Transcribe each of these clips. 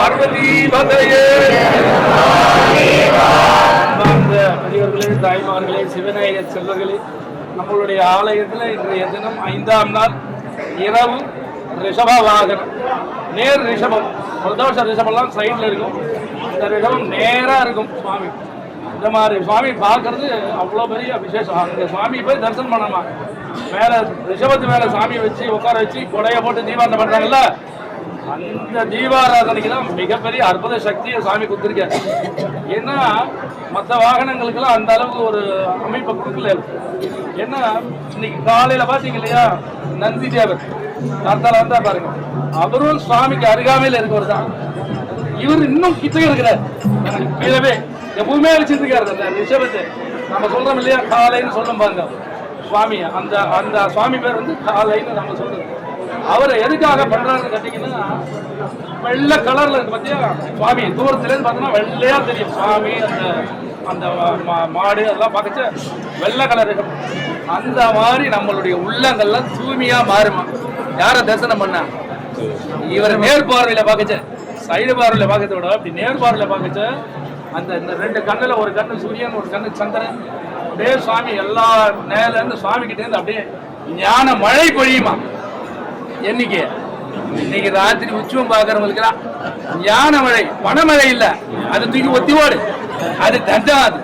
பார்வதி பதையே. பெரியவர்களே, தாய்மார்களே, சிவநாயக செல்வர்களே, நம்மளுடைய ஆலயத்தில் இன்றைய தினம் 5ஆம் நாள் இரவு ரிஷப வாகனம், நேர் ரிஷபம். பிரதோஷ ரிஷபம்லாம் சைடில் இருக்கும், இந்த ரிஷபம் நேராக இருக்கும். சுவாமி இந்த மாதிரி சுவாமி பார்க்கறது அவ்வளோ பெரிய விசேஷம். அந்த சுவாமி போய் தரிசனம் பண்ணாமா, மேலே ரிஷபத்து மேலே சாமியை வச்சு உட்கார வச்சு கொடையை போட்டு தீபாரணை பண்ணுறாங்கல்ல, அந்த தீபாராதனைக்கு தான் மிகப்பெரிய அற்புத சக்தியை சாமி கொடுத்துருக்காரு. ஏன்னா மற்ற வாகனங்களுக்கெல்லாம் அந்த அளவுக்கு ஒரு அமைப்பை கொடுக்கல. ஏன்னா இன்னைக்கு காலையில் பார்த்தீங்க இல்லையா, நந்தி தேவர் தாத்தால வந்தா பாருங்க, அவரும் சுவாமிக்கு அருகாமையில் இருக்கவர் தான். இவர் இன்னும் கிட்ட இருக்கிறார், கீழவே எப்பவுமே வச்சுட்டு இருக்காரு. அந்த ரிஷபத்தை நம்ம சொல்றோம் இல்லையா, காலைன்னு சொல்றோம் பாருங்க சுவாமி. அந்த அந்த சுவாமி பேர் வந்து காலைன்னு நம்ம சொல்றோம். அவரை எதுக்காக பண்றாருன்னு கேட்டீங்கன்னா, வெள்ளை கலர்ல இருக்கு பத்தியா சுவாமி, தூரத்துல இருந்து பார்த்தோம்னா வெள்ளையா தெரியும் சுவாமி. அந்த அந்த மாடு அதெல்லாம் பார்க்கச்ச வெள்ளை கலர் இருக்கும். அந்த மாதிரி நம்மளுடைய உள்ளங்கள்லாம் தூய்மையா மாறுமா யாரை தரிசனம் பண்ணா. இவரை நேர்பார்வையில பார்க்கச்ச, சைடு பார்வையில பார்க்கறத விட அப்படி நேர்பார்வையில பார்க்கச்ச, அந்த இந்த 2 கண்ணுல, ஒரு கண்ணு சூரியன், ஒரு கண்ணு சந்திரன், அப்படியே சுவாமி எல்லா நேரில இருந்து சுவாமி கிட்டே இருந்து அப்படியே ஞான மழை பொழியுமா. இன்னைக்கு ராத்திரி உச்சம் பார்க்கறவங்களுக்குலாம் ஞான மழை, பணமழை இல்ல, அது தூக்கி ஒத்தி ஓடு, அது தண்டாது.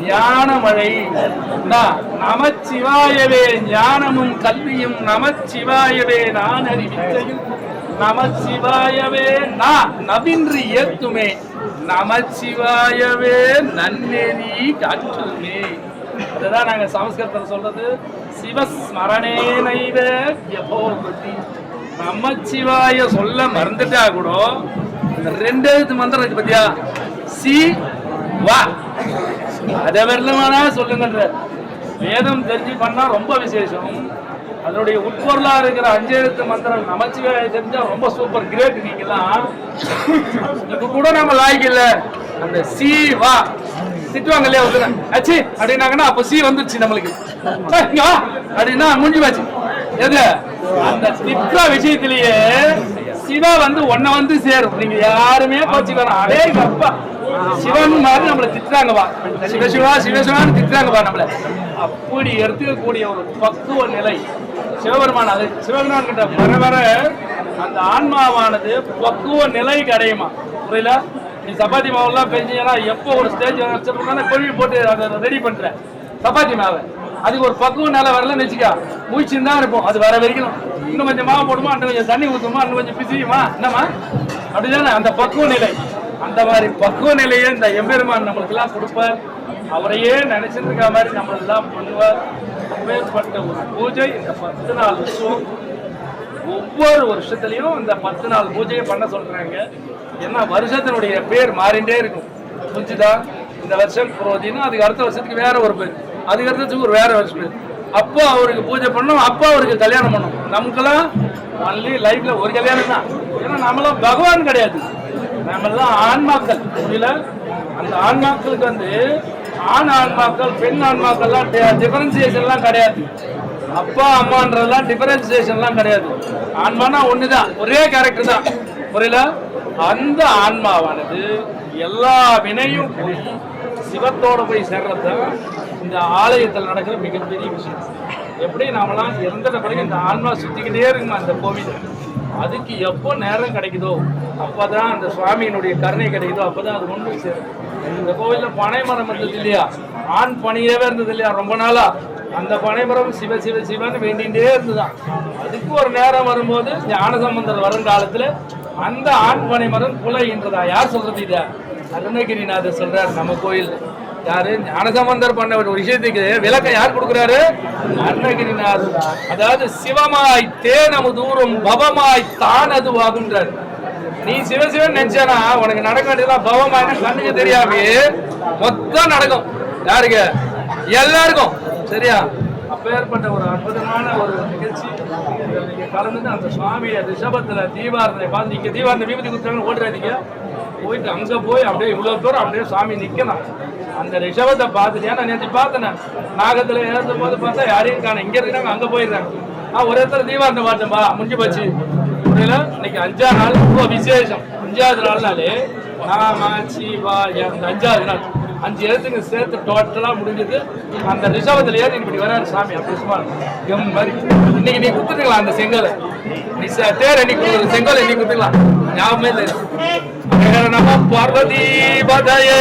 ஞான மழை நமச்சிவாயவே ஞானமும் கல்வியும், நமச்சிவாயவே நான் அறிவித்தையும், நமச்சிவாயவே நான் நவின்றி ஏத்துமே, நமச்சிவாயவே நன்னெறி காற்றுமே. அதுதான் நாங்க சமஸ்கிருதத்தில் சொல்றது, சிவஸ்மரணே நைவ யபோகதி. நமச்சிவாய சொல்ல மறந்துட்டா கூட 2 எழுத்து மந்திரம் இருக்கு பத்தியா, சி வா, அதை வரலமானா சொல்லுங்கன்ற. வேதம் தெரிஞ்சு பண்ணா ரொம்ப விசேஷம். அதனுடைய உட்பொருளா இருக்கிற 5 எழுத்து மந்திரம் நமச்சிவாய தெரிஞ்சா ரொம்ப சூப்பர் கிரேட். நீங்கெல்லாம் இப்ப கூட நம்ம லாய்க்கு இல்ல, அந்த சி வா திட்டுவாங்க இல்லையா, அச்சு அப்படின்னாங்கன்னா அப்ப சி வந்துருச்சு நம்மளுக்கு அப்படின்னா முடிஞ்சு போச்சு. எது அந்த திட்ட விஷயத்திலேயே சிவா வந்து ஒன்ன வந்து சேரும். நீங்க யாருமே போச்சு வேணும், அடே அப்பா சிவன் மாதிரி நம்மளை திட்டுறாங்கப்பா, சிவசிவா சிவசிவான்னு திட்டுறாங்கப்பா நம்மள. அப்படி எடுத்துக்கக்கூடிய ஒரு பக்குவ நிலை சிவபெருமான். அது சிவபெருமான் கிட்ட வர வர அந்த ஆன்மாவானது பக்குவ நிலைக்கு அடையுமா. புரியல, நீ சப்பாத்தி மாவுலாம் பெஞ்சீங்கன்னா எப்போ ஒரு ஸ்டேஜ் கொழுவி போட்டு அதை ரெடி பண்ற சப்பாத்தி மாவை, அதுக்கு ஒரு பக்குவ நிலை வரலன்னு வச்சுக்கா, மூச்சுன்னு தான் இருப்போம். அது வர வரைக்கும் இன்னும் கொஞ்சம் மாவு போடுமா, இன்னும் கொஞ்சம் தண்ணி ஊற்றுமா, இன்னும் கொஞ்சம் பிசியுமா, என்னம்மா அப்படிதானே அந்த பக்குவ நிலை. அந்த மாதிரி பக்குவ நிலையை இந்த எம்பெருமான் நம்மளுக்கெல்லாம் கொடுப்பார். அவரையே நினைச்சிட்டு இருக்க மாதிரி நம்மளெல்லாம் பண்ணுவார். அப்பேற்பட்ட ஒரு பூஜை இந்த 10 நாள் உற்சவம். ஒவ்வொரு வருஷத்துலையும் இந்த 10 நாள் பூஜையை பண்ண சொல்றாங்க. ஏன்னா வருஷத்தினுடைய பேர் மாறிண்டே இருக்கும். புரிஞ்சுதா, இந்த வருஷம் புரோதினா, அதுக்கு அடுத்த வருஷத்துக்கு வேற ஒரு பேர், அதுக்கு அடுத்ததுக்கு ஒரு வேற வருஷம் பேர். அப்போ அவருக்கு பூஜை பண்ணணும், அப்போ அவருக்கு கல்யாணம் பண்ணணும். நமக்கெல்லாம் ஒன்லி லைஃப்ல ஒரு கல்யாணம் தான். ஏன்னா நம்மளாம் பகவான் கிடையாது, நம்மளாம் ஆன்மாக்கள். புரியல, அந்த ஆன்மாக்களுக்கு வந்து ஆண் ஆன்மாக்கள் பெண் ஆன்மாக்கள்லாம் டிஃபரன்சியேஷன்லாம் கிடையாது. அப்பா அம்மான்றதெல்லாம் டிஃபரன்சியேஷன்லாம் கிடையாது. ஆன்மானா ஒண்ணுதான், ஒரே கேரக்டர் தான். புரியல, அந்த ஆன்மாவானது எல்லா வினையும் போய் சிவத்தோட போய் சேர்றதுதான் இந்த ஆலயத்தில் நடக்கிற மிகப்பெரிய விஷயம். எப்படி நாமெல்லாம் இறந்துட்ட பிறகு இந்த ஆன்மா சுத்திக்கிட்டே இருக்குமா அந்த கோவில், அதுக்கு எப்போ நேரம் கிடைக்குதோ அப்பதான் அந்த சுவாமியினுடைய கருணை கிடைக்குதோ அப்பதான் அது ஒன்று சேரும். இந்த கோவில்ல பனைமரம் இருந்தது இல்லையா, ஆண் பணியவே இருந்தது இல்லையா ரொம்ப நாளா, அந்த பனைமரம் சிவ சிவ சிவன்னு வேண்டிகிட்டே இருந்துதான். அதுக்கு ஒரு நேரம் வரும்போது ஞானசம்பந்தர் வருங்காலத்துல அந்த ஆண் பனைமரம் குலைகின்றதா. யார் சொல்றது? இத அருணகிரிநாதர் சொல்றாரு நம்ம கோயில். யாரு? ஞானசம்பந்தர் பண்ண ஒரு விஷயத்துக்கு விளக்கம் யார் கொடுக்குறாரு? அருணகிரிநாதர். அதாவது சிவமாய் தேனமு தூரம் பவமாய் தானது ஆகுன்றார். நீ சிவசிவன் நினைச்சானா உனக்கு நடக்க வேண்டியதெல்லாம் பவமாயினா கண்ணுக்கு தெரியாமே மொத்தம் நடக்கும். யாருக்கு? எல்லாருக்கும். சரியா? அப்பேற்பட்ட ஒரு அற்புதமான ஒரு நிகழ்ச்சி நீங்க கலந்து அந்த சுவாமியை ரிஷபத்துல தீபாரதனை பார்த்து, இங்க தீபாரதனை விபூதி குத்துறாங்கன்னு ஓடுறாதீங்க, போயிட்டு அங்க போய் அப்படியே இவ்வளவு தூரம் அப்படியே சுவாமி நிக்கலாம். அந்த ரிஷபத்தை பார்த்துட்டு, நான் நேற்று பார்த்தேன் நாகத்துல ஏறும் போது பார்த்தா யாரையும் காணும், இங்க இருக்கிறாங்க அங்க போயிடுறாங்க. ஒரே இடத்துல தீபாரதனை பார்த்தேன்பா, முடிஞ்சு போச்சு. புரியல. இன்னைக்கு 5ஆம் நாள் ரொம்ப விசேஷம். அஞ்சாவது நாள்னாலே நாமச்சிவாய அந்த அஞ்சாவது நாள் 5 எழுத்துக்கு சேர்த்து டோட்டலா முடிஞ்சது. அந்த ரிஷபத்துல ஏறி இப்படி வராரு சாமி. அப்படி சும்மா எம் மாதிரி இன்னைக்கு நீ குத்துக்கலாம் அந்த செங்கலை. நீ தேர் எண்ணி கொடுக்குற செங்கல் எண்ணி குத்துக்கலாம். ஞாபகமே இல்லை. நம பார்வதி பதயே.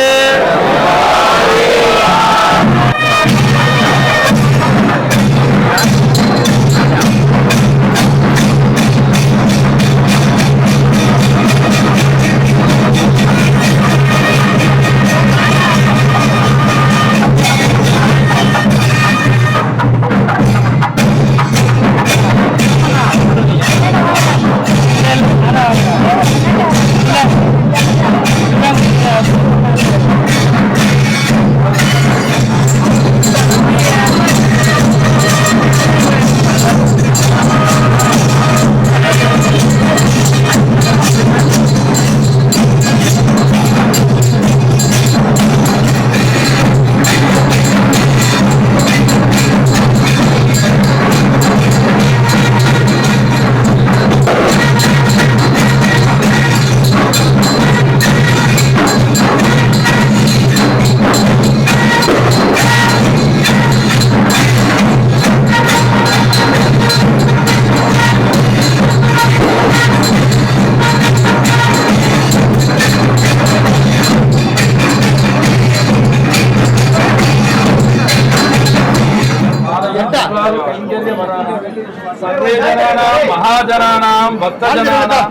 महाजनानां भक्तजनानां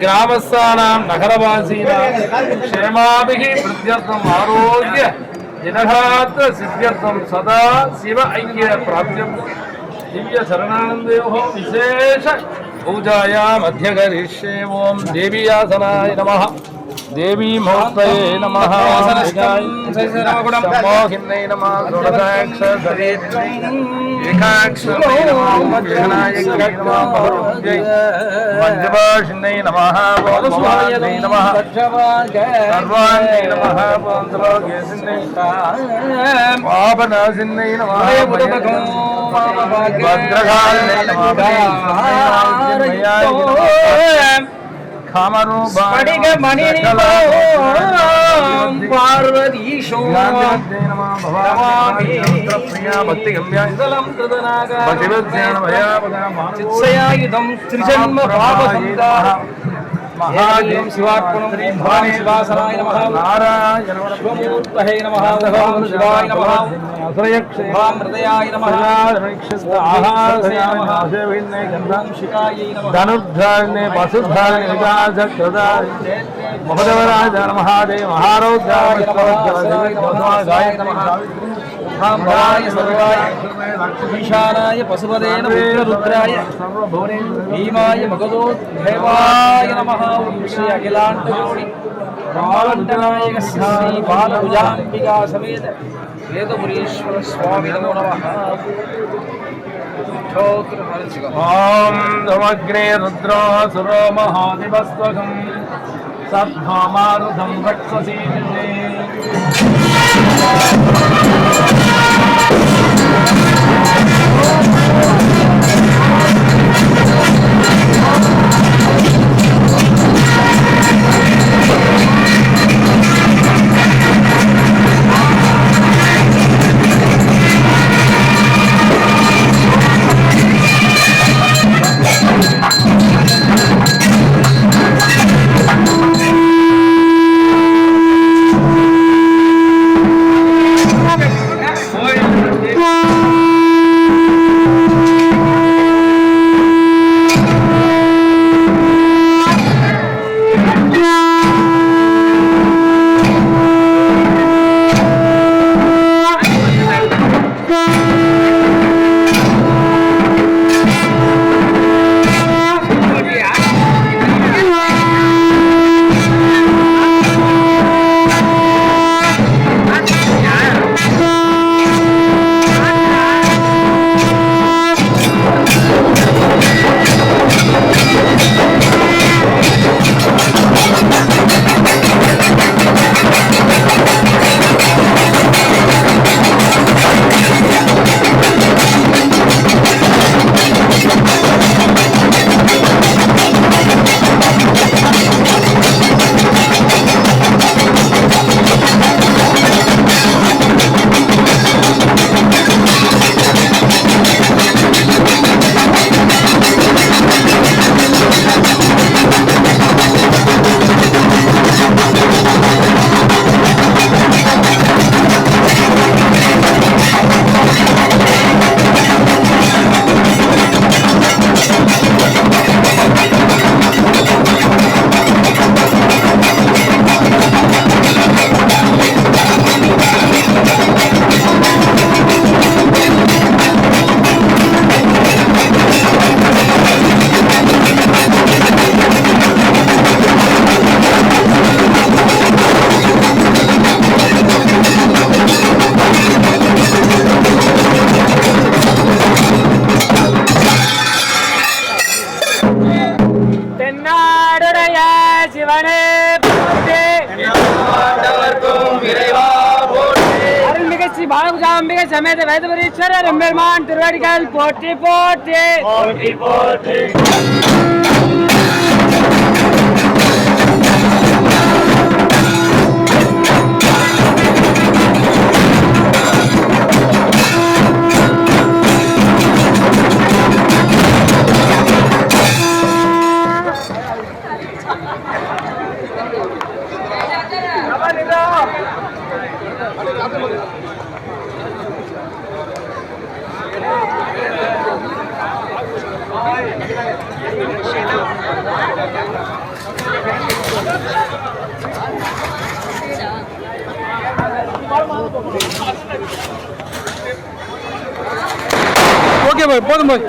ग्रामस्थानां नगरवासीनां क्षेमाभिः वृद्ध्यर्थम् आरोग्य दिनगात्र सिद्ध्यर्थं सदा शिव ऐक्य प्राप्त्यर्थं दिव्य शरणानन्दयोः विशेष पूजायाम् अध्यकरिष्ये। ओं देवीयासनाय नमः। देवी मूर्तये नमः। मोहिन्यै नमः। एकाक्षरै नमः। विघ्नायकै नमः। पञ्चभाषिण्यै नमः। भवान्यै नमः। सर्वाण्यै नमः। पापनाशिन्यै नमः। भद्रकालिन्यै नमः। पार्वतीशो चित्सयायुधं त्रिजन्म पापसंताः महादेव शिवार्पणं भवानी शिवासनाय नमः। नारायण शिवमूर्तये नमः। भगवान् शिवाय नमः। हृदयाय नमः। धनुर्धारणे पशुधारणे महोदवराज महादेव महारौद्राय नमः। भवाय सर्वाय ईशानाय पशुपदे नमः। रुद्राय भीमाय मगधोद्धवाय नमः। श्री अखिलाण्डकोटि ब्रह्माण्डनायक श्री बालभुजाम्बिका समेत वेदपुरीश्वर स्वामी नमो नमः। ओम समग्रे रुद्रो सुरो महादिवस्त्वगं सद्भामारुधं रक्षसी சமேத வேதபுரீஸ்வரர் எம்பெருமான் திருவடிகள் போற்றி போற்றி போற்றி போற்றி ஓகே பாய், போதும் பாய்.